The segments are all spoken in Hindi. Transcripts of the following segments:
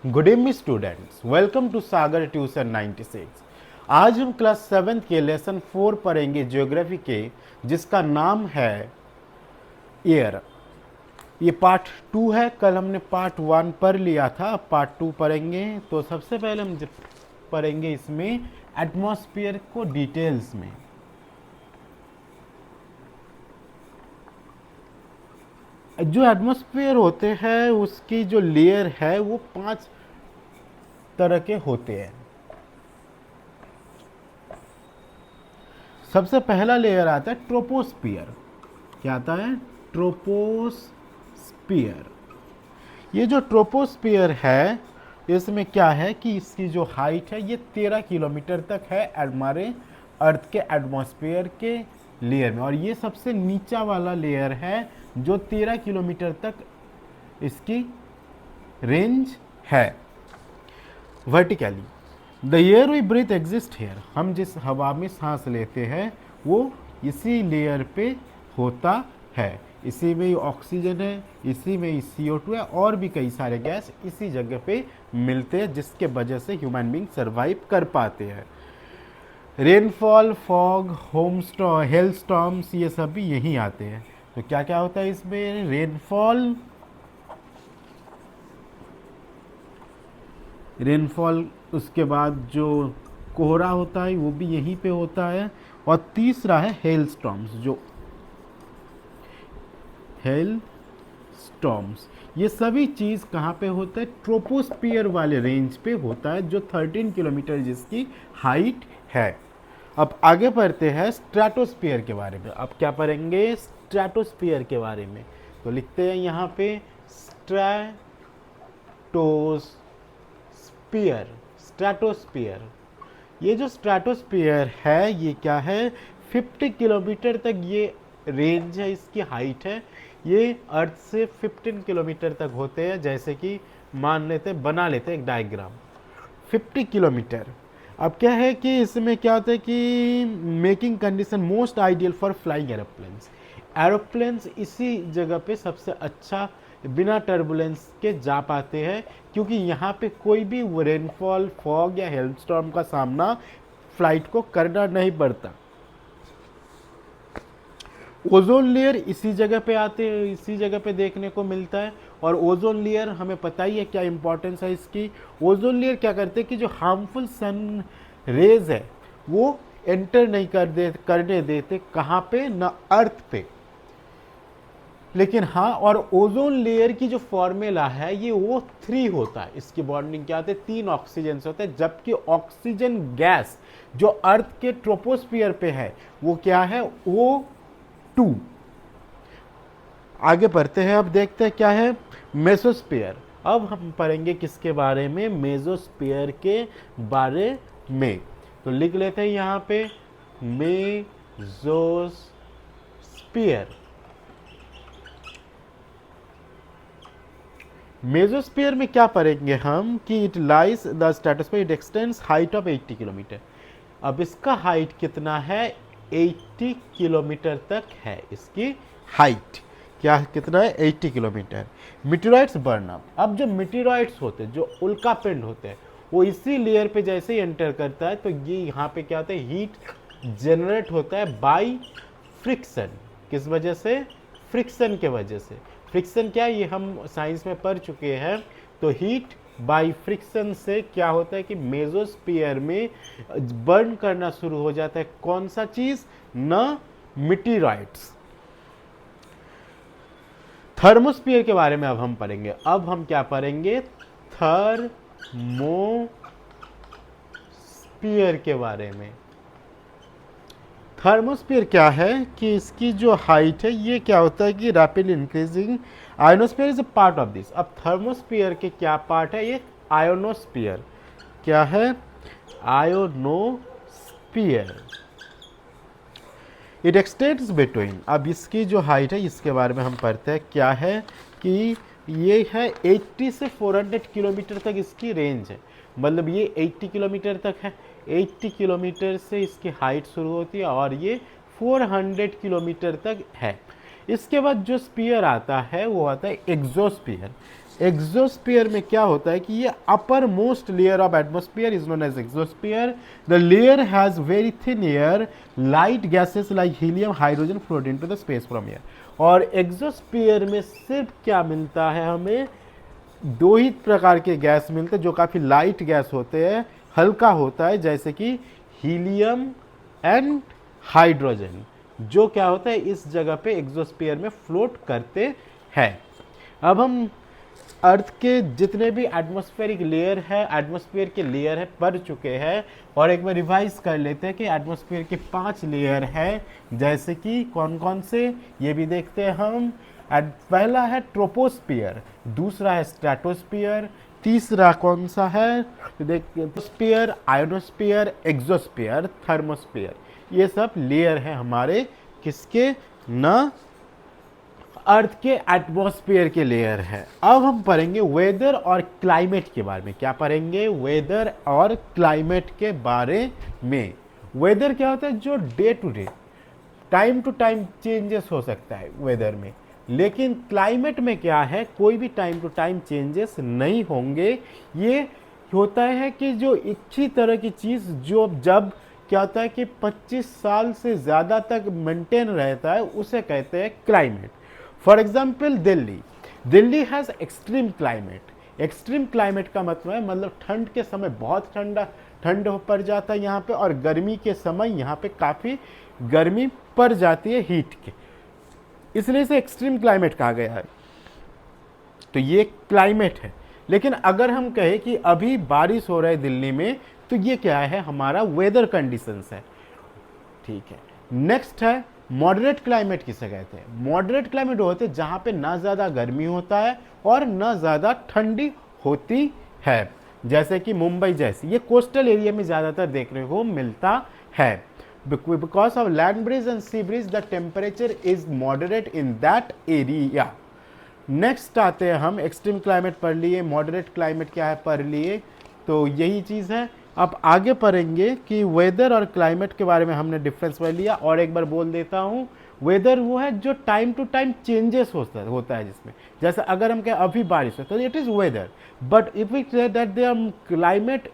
Good evening students, welcome to Sagar tuition 96। आज हम क्लास 7 के लेसन 4 पढ़ेंगे ज्योग्राफी के, जिसका नाम है एयर। ये पार्ट 2 है। कल हमने पार्ट 1 पढ़ लिया था, अब पार्ट 2 पढ़ेंगे। तो सबसे पहले हम पढ़ेंगे इसमें एटमॉस्फेयर को डिटेल्स में। जो एटमॉस्फेयर होते हैं उसकी जो लेयर है वो 5 तरह के होते हैं। सबसे पहला लेयर आता है ट्रोपोस्फियर। क्या आता है? ट्रोपोस्फियर। ये जो ट्रोपोस्फियर है, इसमें क्या है कि इसकी जो हाइट है ये 13 किलोमीटर तक है हमारे अर्थ के एटमॉस्फेयर के लेयर में, और ये सबसे नीचा वाला लेयर है जो 13 किलोमीटर तक इसकी रेंज है vertically. The air we breathe exist here. हम जिस हवा में सांस लेते हैं वो इसी लेयर पे होता है। इसी में ऑक्सीजन है, इसी में CO2 है, और भी कई सारे गैस इसी जगह पे मिलते हैं, जिसके वजह से ह्यूमन बींग सरवाइव कर पाते हैं। रेनफॉल, फॉग, हेल स्टॉर्म्स, ये सब भी यहीं आते हैं। तो क्या क्या होता है इसमें? रेनफॉल, उसके बाद जो कोहरा होता है वो भी यहीं पे होता है, और तीसरा है हेल स्टॉर्म्स। ये सभी चीज़ कहाँ पे होता है? ट्रोपोस्फियर वाले रेंज पे होता है, जो 13 किलोमीटर जिसकी हाइट है। अब आगे पढ़ते हैं स्ट्रेटोस्फियर के बारे में। अब क्या पढ़ेंगे? स्ट्रेटोस्फियर के बारे में। तो लिखते हैं यहाँ पे स्ट्रेटोस्फियर। ये जो स्ट्रेटोस्फियर है ये क्या है? 50 किलोमीटर तक ये रेंज है, इसकी हाइट है। ये अर्थ से 15 किलोमीटर तक होते हैं। जैसे कि बना लेते हैं एक डायग्राम 50 किलोमीटर। अब क्या है कि इसमें क्या होता है कि making condition most ideal for flying aeroplanes इसी जगह पे सबसे अच्छा बिना टर्बुलेंस के जा पाते हैं, क्योंकि यहाँ पे कोई भी रेनफॉल, फॉग या हेलस्टॉर्म का सामना फ्लाइट को करना नहीं पड़ता। ओजोन लेयर इसी जगह पे देखने को मिलता है, और ओजोन लेयर हमें पता ही है क्या इंपॉर्टेंस है इसकी। ओजोन लेयर क्या करते हैं कि जो हार्मफुल सन रेज है वो एंटर नहीं करने देते। कहाँ पे? ना अर्थ पे। लेकिन हाँ, और ओजोन लेयर की जो फॉर्मूला है ये O3 होता है। इसकी बॉन्डिंग क्या होती है? 3 ऑक्सीजन से होता है, जबकि ऑक्सीजन गैस जो अर्थ के ट्रोपोस्फियर पे है वो क्या है? O2। आगे बढ़ते हैं, अब देखते हैं क्या है मेसोस्फियर। अब हम पढ़ेंगे किसके बारे में? मेसोस्फियर के बारे में। तो लिख लेते हैं यहाँ पे मेसोस्फियर। मेसोस्फियर में क्या पढ़ेंगे हम कि it lies the stratosphere, it extends height of 80 kilometre. अब इसका हाइट कितना है? 80 किलोमीटर तक है इसकी हाइट। क्या कितना है? 80 किलोमीटर। Meteoroids burn up. अब जो मीटेरॉइड्स होते हैं, जो उल्कापिंड होते हैं, वो इसी लेयर पे जैसे ही एंटर करता है तो ये यहाँ पे क्या होता है? हीट जनरेट होता है बाई फ्रिक्शन। किस वजह से? फ्रिक्शन के वजह से। फ्रिक्शन क्या है ये हम साइंस में पढ़ चुके हैं। तो हीट बाई फ्रिक्शन से क्या होता है कि मेसोस्फियर में बर्न करना शुरू हो जाता है। कौन सा चीज? न मीटेरॉइड्स। थर्मोस्फियर के बारे में अब हम पढ़ेंगे। अब हम क्या पढ़ेंगे? थर्मोस्फियर के बारे में। थर्मोस्फियर क्या है कि इसकी जो हाइट है ये क्या होता है कि rapidly increasing. Ionosphere is a part of this. अब थर्मोस्फियर के क्या पार्ट है? ये आयोनोस्फियर। क्या है? आयोनोस्फियर। It extends between. अब इसकी जो हाइट है इसके बारे में हम पढ़ते हैं। क्या है कि ये है 80 से 400 किलोमीटर तक इसकी रेंज है। मतलब ये 80 किलोमीटर तक है। 80 किलोमीटर से इसकी हाइट शुरू होती है और ये 400 किलोमीटर तक है। इसके बाद जो स्पीयर आता है वो आता है एक्सोस्फीयर। एक्सोस्फीयर में क्या होता है कि ये upper most layer of atmosphere is known as exosphere. The layer has very thin air, light gases like helium hydrogen float into the space from air. और एक्सोस्फीयर में सिर्फ क्या मिलता है, हमें दो ही प्रकार के गैस मिलते हैं जो काफ़ी लाइट गैस होते हैं, हल्का होता है, जैसे कि हीलियम एंड हाइड्रोजन, जो क्या होता है इस जगह पे एक्सोस्फीयर में फ्लोट करते हैं। अब हम अर्थ के जितने भी एटमॉस्फेरिक लेयर है, एटमॉस्फेयर के लेयर है पढ़ चुके हैं, और एक बार रिवाइज कर लेते हैं कि एटमॉस्फेयर के 5 लेयर है, जैसे कि कौन कौन से, ये भी देखते हैं हम। पहला है ट्रोपोस्फियर, दूसरा है स्ट्रेटोस्फियर, तीसरा कौन सा है स्फीयर, आयोनोस्फियर, एक्सोस्फियर, थर्मोस्फियर। ये सब लेयर है हमारे किसके, न अर्थ के एटमॉस्फेयर के लेयर है। अब हम पढ़ेंगे वेदर और क्लाइमेट के बारे में। क्या पढ़ेंगे, वेदर और क्लाइमेट के बारे में। वेदर क्या होता है, जो day to day time to time changes हो सकता है वेदर में, लेकिन क्लाइमेट में क्या है, कोई भी टाइम टू टाइम चेंजेस नहीं होंगे। ये होता है कि जो एक ही तरह की चीज़ जो जब क्या होता है कि 25 साल से ज़्यादा तक मेंटेन रहता है, उसे कहते हैं climate. For example Delhi has extreme climate. Extreme climate का मतलब ठंड के समय बहुत ठंड पड़ जाता है यहाँ पे, और गर्मी के समय यहाँ पे काफ़ी गर्मी पड़ जाती है हीट के, इसलिए इसे एक्सट्रीम क्लाइमेट कहा गया है। तो ये क्लाइमेट है। लेकिन अगर हम कहें कि अभी बारिश हो रहा है दिल्ली में, तो ये क्या है, हमारा वेदर कंडीशंस है। ठीक है, नेक्स्ट है मॉडरेट क्लाइमेट किसे कहते हैं। मॉडरेट क्लाइमेट होते हैं जहाँ पे ना ज़्यादा गर्मी होता है और ना ज़्यादा ठंडी होती है, जैसे कि मुंबई जैसी, ये कोस्टल एरिया में ज़्यादातर देखने को मिलता है। Because of land bridge and sea bridge the temperature is moderate in that area. Next आते हैं हम, एक्सट्रीम क्लाइमेट पढ़ लिए, मॉडरेट क्लाइमेट क्या है पढ़ लिए, तो यही चीज़ है। अब आगे पढ़ेंगे कि वेदर और क्लाइमेट के बारे में हमने डिफरेंस पढ़ लिया। और एक बार बोल देता हूँ, वेदर वो है जो टाइम टू टाइम चेंजेस होता है जिसमें, जैसे अगर हम कहें अभी बारिश है तो it is weather, but if we say that the climate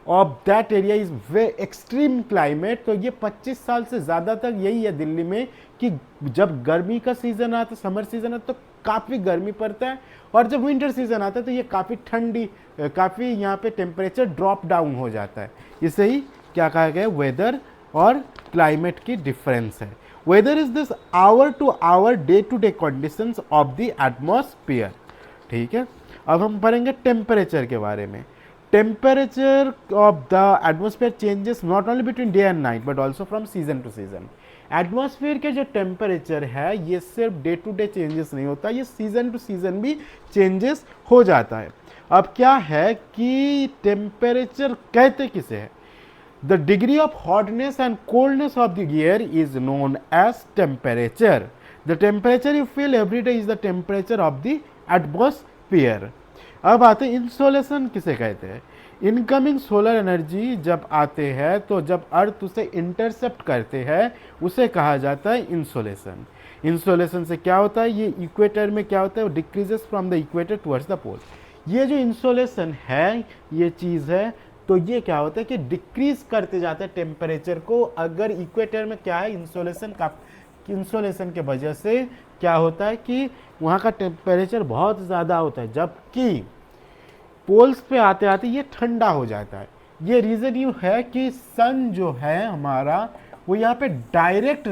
of that area is way extreme climate, तो ये 25 साल से ज़्यादा तक यही है दिल्ली में कि जब गर्मी का सीज़न आता है, समर सीज़न आता है, तो काफ़ी गर्मी पड़ता है, और जब विंटर सीज़न आता है तो ये काफ़ी ठंडी, काफ़ी यहाँ पे टेम्परेचर ड्रॉप डाउन हो जाता है। इसे ही क्या कहा गया, वेदर और क्लाइमेट की डिफरेंस है। Weather is this hour to hour day to day conditions of the atmosphere. ठीक है, अब हम पढ़ेंगे टेम्परेचर के बारे में। Temperature of the atmosphere changes not only between day and night but also from season to season. Atmosphere के जो टेम्परेचर है ये सिर्फ डे टू डे चेंजेस नहीं होता, ये सीजन टू सीजन भी चेंजेस हो जाता है। अब क्या है कि टेम्परेचर कहते किसे है, the degree of hotness and coldness of the air is known as temperature. The temperature you feel every day is the temperature of the atmosphere. अब आते हैं इंसोलेशन किसे कहते हैं। इनकमिंग सोलर एनर्जी जब आते हैं तो जब अर्थ उसे इंटरसेप्ट करते हैं उसे कहा जाता है इंसोलेशन। इंसोलेशन से क्या होता है, ये इक्वेटर में क्या होता है, decreases from the equator towards the pole. ये जो इंसोलेशन है, ये चीज़ है, तो ये क्या होता है कि डिक्रीज करते जाते हैं टेम्परेचर को। अगर इक्वेटर में क्या है, इंसोलेशन के वजह से क्या होता है कि वहाँ का टेम्परेचर बहुत ज़्यादा होता है, जबकि पोल्स पे आते आते ये ठंडा हो जाता है। ये रीज़न यूँ है कि सन जो है हमारा वो यहाँ पे डायरेक्ट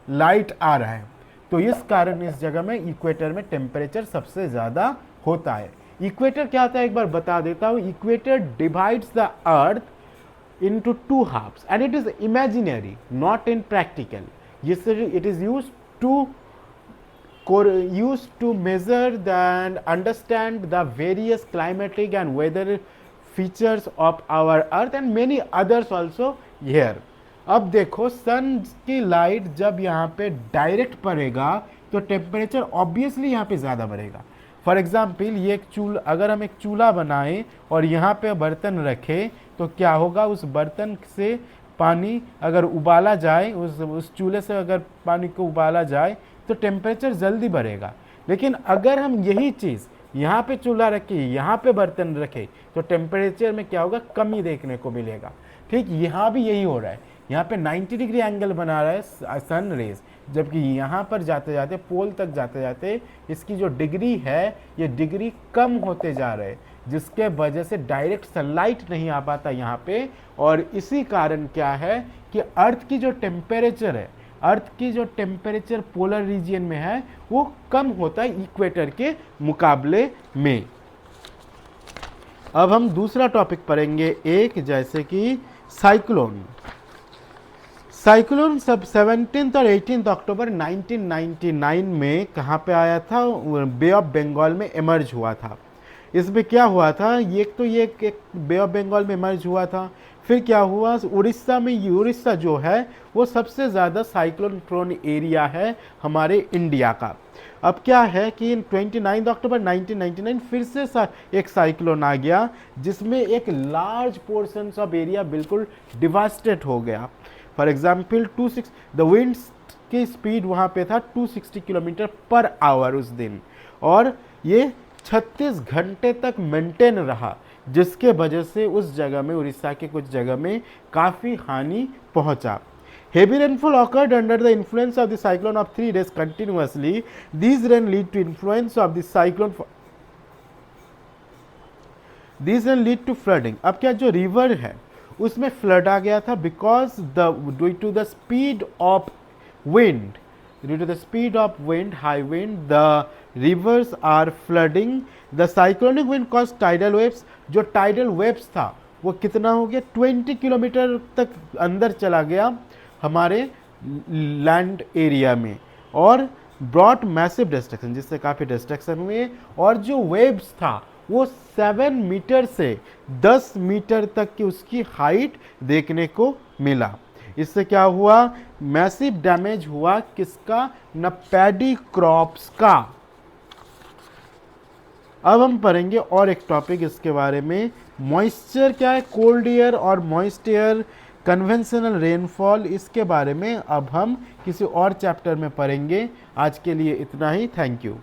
लाइट आ रहा है, तो इस कारण इस जगह में इक्वेटर में टेम्परेचर सबसे ज़्यादा होता है। इक्वेटर क्या होता है एक बार बता देता हूँ। Equator divides the earth into two halves and it is imaginary, not in practical. Yes, it is used to measure and understand the various climatic and weather features of our earth and many others also here. अब देखो सन की लाइट जब यहाँ पे डायरेक्ट पड़ेगा तो टेम्परेचर ऑब्वियसली यहाँ पे ज़्यादा बढ़ेगा। फॉर एग्जाम्पल ये एक अगर हम एक चूल्हा बनाएं और यहाँ पे बर्तन रखें तो क्या होगा, उस बर्तन से पानी अगर उबाला जाए, उस चूल्हे से अगर पानी को उबाला जाए तो टेम्परेचर जल्दी बढ़ेगा। लेकिन अगर हम यही चीज़ यहाँ पे चूल्हा रखे, यहाँ पे बर्तन रखे, तो टेम्परेचर में क्या होगा, कमी देखने को मिलेगा। ठीक, यहाँ भी यही हो रहा है, यहाँ पे 90 डिग्री एंगल बना रहा है सन रेज, जबकि यहाँ पर जाते जाते पोल तक जाते जाते इसकी जो डिग्री है ये डिग्री कम होते जा रहे हैं, जिसके वजह से डायरेक्ट सनलाइट नहीं आ पाता यहाँ पे। और इसी कारण क्या है कि अर्थ की जो टेम्परेचर है, अर्थ की जो टेम्परेचर पोलर रीजियन में है वो कम होता है इक्वेटर के मुकाबले में। अब हम दूसरा टॉपिक पढ़ेंगे एक, जैसे कि साइक्लोन। साइक्लोन सब 17 और 18 अक्टूबर 1999 में कहाँ पे आया था, बे ऑफ बंगाल में इमर्ज हुआ था। इसमें क्या हुआ था, ये एक बे ऑफ बंगाल में इमर्ज हुआ था। फिर क्या हुआ, उड़ीसा में, उड़ीसा जो है वो सबसे ज़्यादा साइक्लोन प्रोन एरिया है हमारे इंडिया का। अब क्या है कि 29 अक्टूबर 1999 फिर से एक साइक्लोन आ गया, जिसमें एक लार्ज पोर्शन ऑफ एरिया बिल्कुल डिवास्टेड हो गया। फॉर एग्जाम्पल द विंड्स की स्पीड वहाँ पे था 260 किलोमीटर पर आवर उस दिन, और ये 36 घंटे तक मेंटेन रहा, जिसके वजह से उस जगह में, उड़ीसा के कुछ जगह में काफ़ी हानि पहुंचा। Heavy rainfall occurred under the influence of the cyclone of 3 days continuously. These rain lead to influence of the cyclone. These rain lead to flooding. अब क्या जो रिवर है उसमें फ्लड आ गया था, because due to the speed of wind, due to the speed of wind, high wind, the rivers are flooding. The cyclonic wind cause tidal waves, जो टाइडल वेव्स था वो कितना हो गया, 20 किलोमीटर तक अंदर चला गया हमारे लैंड एरिया में, और ब्रॉट मैसिव डिस्ट्रक्शन, जिससे काफ़ी डिस्ट्रक्शन हुए। और जो वेव्स था वो 7 मीटर से 10 मीटर तक की उसकी हाइट देखने को मिला। इससे क्या हुआ, मैसिव डैमेज हुआ किसका, न पैडी क्रॉप्स का। अब हम पढ़ेंगे और एक टॉपिक इसके बारे में, मॉइस्चर क्या है, कोल्ड एयर और मॉइस्ट एयर, कन्वेंशनल रेनफॉल, इसके बारे में अब हम किसी और चैप्टर में पढ़ेंगे। आज के लिए इतना ही, थैंक यू।